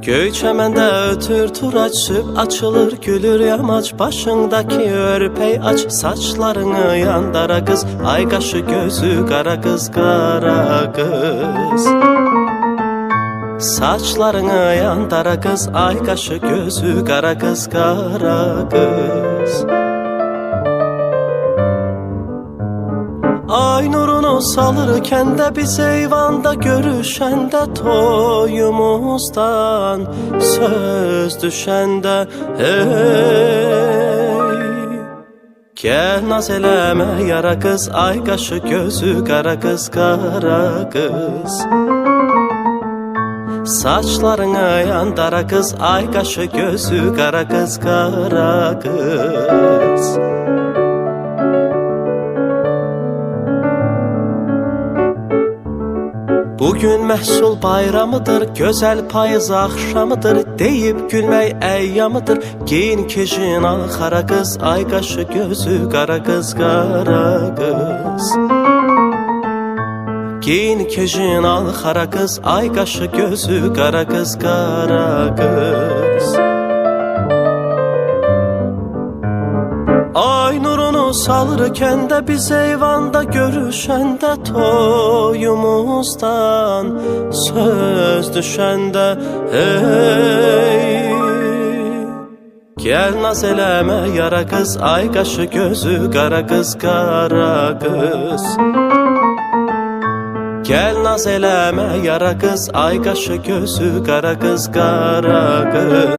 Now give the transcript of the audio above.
Göy çəməndə ötür turaç, süb açılır gülür yamaç. Başındaki örpey aç, saçlarını yandara kız. Ay qaşı gözü qara kız, qara kız. Saçlarını yandara kız, ay qaşı gözü qara kız, qara kız. Ay nurunu salır kəndə biz eyvanda görüşəndə, toyumuzdan söz düşəndə. Hey, gəl naz eləmə yara qız, ay qaşı gözü qara kız, qara kız. Saçlarını yandara kız, ay qaşı gözü qara kız, qara kız. Bugün məhsul bayramıdır, gözəl payız axşamıdır. Deyib gülmək əyyamıdır, giyin kejin al xara qız, ay qaşı gözü qara kız, qara kız. Giyin kejin al xara kız, ay qaşı gözü qara kız, qara kız. Ay nurunu salır kəndə biz eyvanda görüşəndə, toyumuzdan söz düşəndə. Hey, gəl naz eləmə yara qız, ay qaşı gözü qara kız, qara kız. Gəl naz eləmə yara qız, ay qaşı gözü qara kız, qara kız.